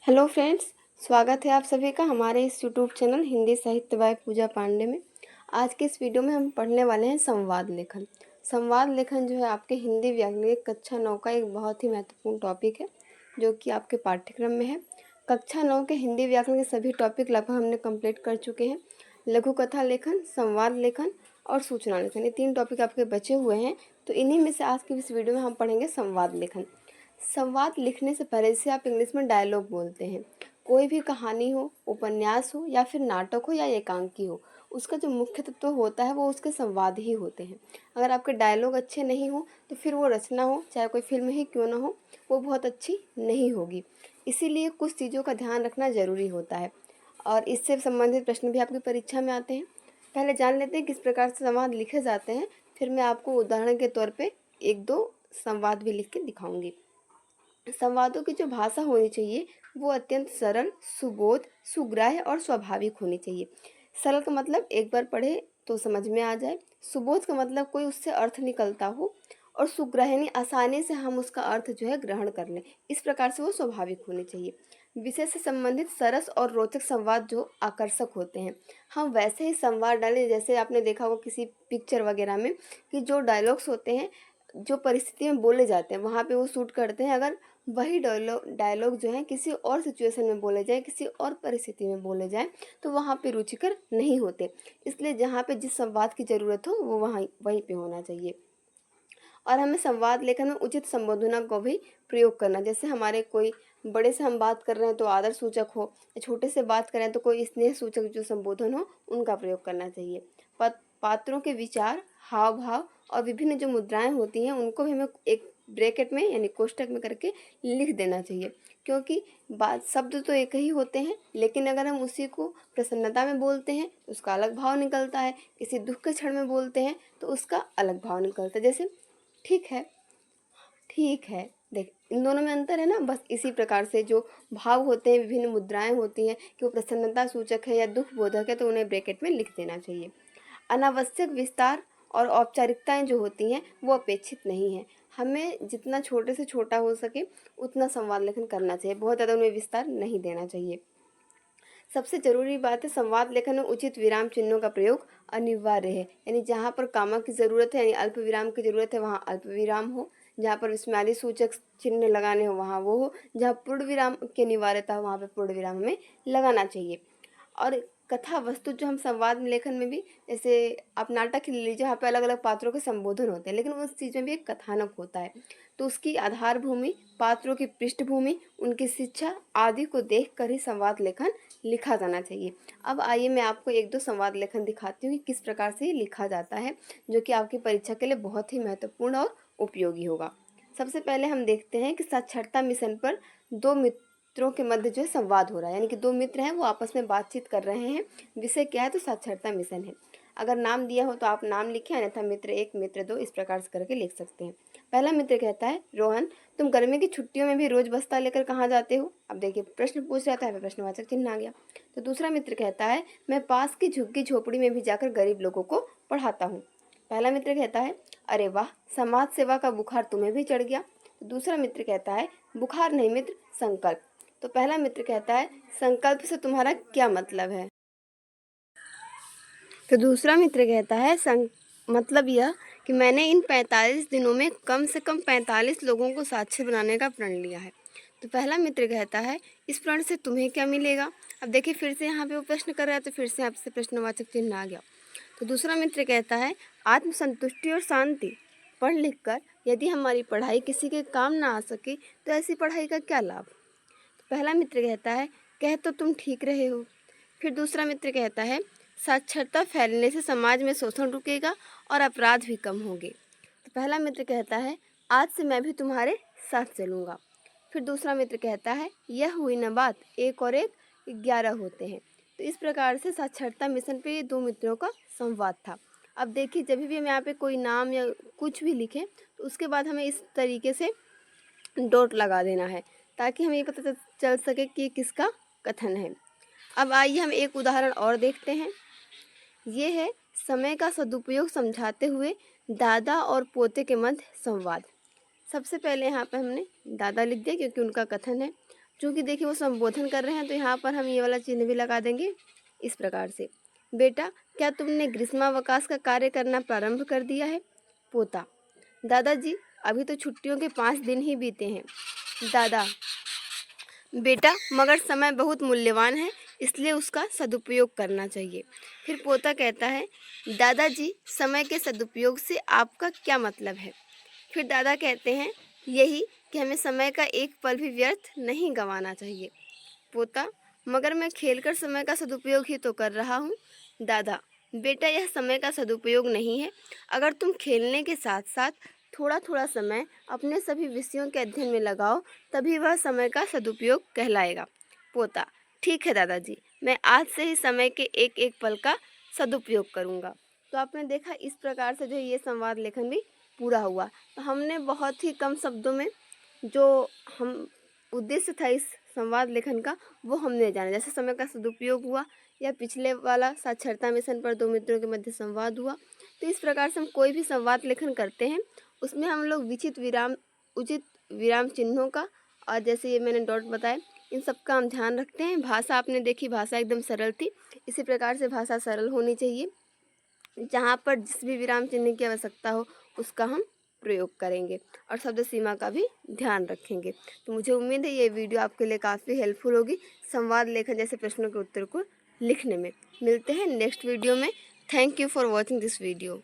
Hello friends, स्वागत है आप सभी का हमारे इस यूट्यूब चैनल हिंदी साहित्य बाय पूजा पांडे में। आज के इस वीडियो में हम पढ़ने वाले हैं संवाद लेखन। संवाद लेखन जो है आपके हिंदी व्याकरण कक्षा 9 का एक बहुत ही महत्वपूर्ण टॉपिक है जो कि आपके पाठ्यक्रम में है। कक्षा 9 के हिंदी व्याकरण के सभी टॉपिक लगभग हमने कंप्लीट कर चुके हैं। लघु कथा लेखन, संवाद लेखन और सूचना लेखन, ये 3 टॉपिक आपके बचे हुए हैं। तो इन्हीं में से आज की इस वीडियो में हम पढ़ेंगे संवाद लेखन। संवाद लिखने से पहले जैसे आप इंग्लिश में डायलॉग बोलते हैं, कोई भी कहानी हो, उपन्यास हो या फिर नाटक हो या एकांकी हो, उसका जो मुख्य तत्व होता है वो उसके संवाद ही होते हैं। अगर आपके डायलॉग अच्छे नहीं हो तो फिर वो रचना हो, चाहे कोई फिल्म ही क्यों ना हो, वो बहुत अच्छी नहीं होगी। इसीलिए कुछ चीज़ों का ध्यान रखना ज़रूरी होता है और इससे संबंधित प्रश्न भी आपकी परीक्षा में आते हैं। पहले जान लेते हैं किस प्रकार से संवाद लिखे जाते हैं, फिर मैं आपको उदाहरण के तौर पर एक दो संवाद भी लिख के दिखाऊंगी। संवादों की जो भाषा होनी चाहिए वो अत्यंत सरल, सुबोध, सुग्राह्य और स्वाभाविक होनी चाहिए। सरल का मतलब एक बार पढ़े तो समझ में आ जाए, सुबोध का मतलब कोई उससे अर्थ निकलता हो, और सुग्राह्य आसानी से हम उसका अर्थ जो है ग्रहण कर लें। इस प्रकार से वो स्वाभाविक होनी चाहिए। विषय से संबंधित सरस और रोचक संवाद जो आकर्षक होते हैं, हम वैसे ही संवाद डालें जैसे आपने देखा होगा किसी पिक्चर वगैरह में कि जो डायलॉग्स होते हैं, जो परिस्थिति में बोले जाते हैं वहाँ पे वो शूट करते हैं। अगर वही डायलॉग जो है किसी और सिचुएशन में बोले जाए, किसी और परिस्थिति में बोले जाए, तो वहाँ पे रुचिकर नहीं होते। इसलिए जहाँ पे जिस संवाद की ज़रूरत हो वो वहीं पे होना चाहिए। और हमें संवाद लेखन में उचित संबोधना को भी प्रयोग करना, जैसे हमारे कोई बड़े से हम बात कर रहे हैं तो आदर सूचक हो, छोटे से बात करें तो कोई स्नेह सूचक जो संबोधन हो उनका प्रयोग करना चाहिए। पात्रों के विचार, हाव भाव और विभिन्न जो मुद्राएं होती हैं उनको भी हमें एक ब्रैकेट में यानी कोष्टक में करके लिख देना चाहिए, क्योंकि बात शब्द तो एक ही होते हैं, लेकिन अगर हम उसी को प्रसन्नता में बोलते हैं तो उसका अलग भाव निकलता है, किसी दुख के क्षण में बोलते हैं तो उसका अलग भाव निकलता है। जैसे ठीक है, ठीक है, देख इन दोनों में अंतर है ना। बस इसी प्रकार से जो भाव होते हैं, विभिन्न मुद्राएं होती हैं कि वो प्रसन्नता सूचक है या दुख बोधक है, तो उन्हें ब्रैकेट में लिख देना चाहिए। अनावश्यक विस्तार और औपचारिकताएं जो होती हैं वो अपेक्षित नहीं है। हमें जितना छोटे से छोटा हो सके उतना संवाद लेखन करना चाहिए, बहुत ज़्यादा उन्हें विस्तार नहीं देना चाहिए। सबसे ज़रूरी बात है संवाद लेखन में उचित विराम चिन्हों का प्रयोग अनिवार्य है, यानी जहाँ पर कामा की ज़रूरत है यानी अल्प विराम की ज़रूरत है वहाँ अल्प विराम हो, जहाँ पर विस्मयादि सूचक चिन्ह लगाने हो वहाँ वो हो, जहाँ पूर्ण विराम की अनिवार्यता हो वहाँ पर पूर्ण विराम हमें लगाना चाहिए। और कथा वस्तु जो हम संवाद लेखन में भी, जैसे आप नाटक ही ले लीजिए, वहाँ पे अलग अलग पात्रों के संबोधन होते हैं, लेकिन उस चीज़ में भी एक कथानक होता है, तो उसकी आधार भूमि, पात्रों की पृष्ठभूमि, उनकी शिक्षा आदि को देख कर ही संवाद लेखन लिखा जाना चाहिए। अब आइए मैं आपको एक दो संवाद लेखन दिखाती हूँ कि किस प्रकार से ये लिखा जाता है, जो कि आपकी परीक्षा के लिए बहुत ही महत्वपूर्ण और उपयोगी होगा। सबसे पहले हम देखते हैं कि साक्षरता मिशन पर दो मित्रों के मध्य जो है संवाद हो रहा है, यानी कि दो मित्र हैं वो आपस में बातचीत कर रहे हैं। विषय क्या है? तो साक्षरता मिशन है। अगर नाम दिया हो तो आप नाम लिखें, अन्यथा मित्र एक मित्र दो इस प्रकार से करके लिख सकते हैं। पहला मित्र कहता है, रोहन तुम गर्मी की छुट्टियों में भी रोज बस्ता लेकर कहाँ जाते हो? अब देखिए प्रश्न पूछ रहा था, प्रश्नवाचक चिन्ह आ गया। तो दूसरा मित्र कहता है, मैं पास की झुग्गी झोपड़ी में भी जाकर गरीब लोगों को पढ़ाता हूँ। पहला मित्र कहता है, अरे वाह, समाज सेवा का बुखार तुम्हें भी चढ़ गया। तो दूसरा मित्र कहता है, बुखार नहीं मित्र, संकल्प। तो पहला मित्र कहता है, संकल्प से तुम्हारा क्या मतलब है? तो दूसरा मित्र कहता है, मतलब यह कि मैंने इन 45 दिनों में कम से कम 45 लोगों को साक्षी बनाने का प्रण लिया है। तो पहला मित्र कहता है, इस प्रण से तुम्हें क्या मिलेगा? अब देखिए फिर से यहाँ पे वो प्रश्न कर रहा है, तो फिर से आपसे प्रश्नवाचक चिन्ह आ गया। तो दूसरा मित्र कहता है, आत्मसंतुष्टि और शांति। पढ़ लिख कर यदि हमारी पढ़ाई किसी के काम ना आ सके तो ऐसी पढ़ाई का क्या लाभ? तो पहला मित्र कहता है, कह तो तुम ठीक रहे हो। फिर दूसरा मित्र कहता है, साक्षरता फैलने से समाज में शोषण रुकेगा और अपराध भी कम होंगे। तो पहला मित्र कहता है, आज से मैं भी तुम्हारे साथ चलूँगा। फिर दूसरा मित्र कहता है, यह हुई न बात, एक और एक 11 होते हैं। तो इस प्रकार से साक्षरता मिशन पे ये दो मित्रों का संवाद था। अब देखिए जब भी हम यहाँ पे कोई नाम या कुछ भी लिखें तो उसके बाद हमें इस तरीके से डॉट लगा देना है, ताकि हमें ये पता चल सके कि किसका कथन है। अब आइए हम एक उदाहरण और देखते हैं। ये है समय का सदुपयोग समझाते हुए दादा और पोते के मध्य संवाद। सबसे पहले यहाँ पे हमने दादा लिख दिया क्योंकि उनका कथन है। चूँकि देखिए वो संबोधन कर रहे हैं, तो यहाँ पर हम ये वाला चिन्ह भी लगा देंगे इस प्रकार से। बेटा, क्या तुमने ग्रीष्मावकाश का कार्य करना प्रारंभ कर दिया है? पोता, दादाजी अभी तो छुट्टियों के 5 दिन ही बीते हैं। दादा, बेटा मगर समय बहुत मूल्यवान है, इसलिए उसका सदुपयोग करना चाहिए। फिर पोता कहता है, दादाजी समय के सदुपयोग से आपका क्या मतलब है? फिर दादा कहते हैं, यही कि हमें समय का एक पल भी व्यर्थ नहीं गंवाना चाहिए। पोता, मगर मैं खेलकर समय का सदुपयोग ही तो कर रहा हूँ। दादा, बेटा यह समय का सदुपयोग नहीं है। अगर तुम खेलने के साथ साथ थोड़ा थोड़ा समय अपने सभी विषयों के अध्ययन में लगाओ, तभी वह समय का सदुपयोग कहलाएगा। पोता, ठीक है दादाजी, मैं आज से ही समय के एक एक पल का सदुपयोग करूँगा। तो आपने देखा इस प्रकार से जो ये संवाद लेखन भी पूरा हुआ। तो हमने बहुत ही कम शब्दों में जो हम उद्देश्य था इस संवाद लेखन का वो हमने जाना। जैसे समय का सदुपयोग हुआ, या पिछले वाला साक्षरता मिशन पर 2 मित्रों के मध्य संवाद हुआ। तो इस प्रकार से हम कोई भी संवाद लेखन करते हैं उसमें हम लोग उचित विराम चिन्हों का, और जैसे ये मैंने डॉट बताए, इन सब का हम ध्यान रखते हैं। भाषा आपने देखी, भाषा एकदम सरल थी। इसी प्रकार से भाषा सरल होनी चाहिए। जहाँ पर जिस भी विराम चिन्ह की आवश्यकता हो उसका हम प्रयोग करेंगे, और शब्द सीमा का भी ध्यान रखेंगे। तो मुझे उम्मीद है ये वीडियो आपके लिए काफ़ी हेल्पफुल होगी संवाद लेखन जैसे प्रश्नों के उत्तर को लिखने में। मिलते हैं नेक्स्ट वीडियो में। Thank you for watching this video.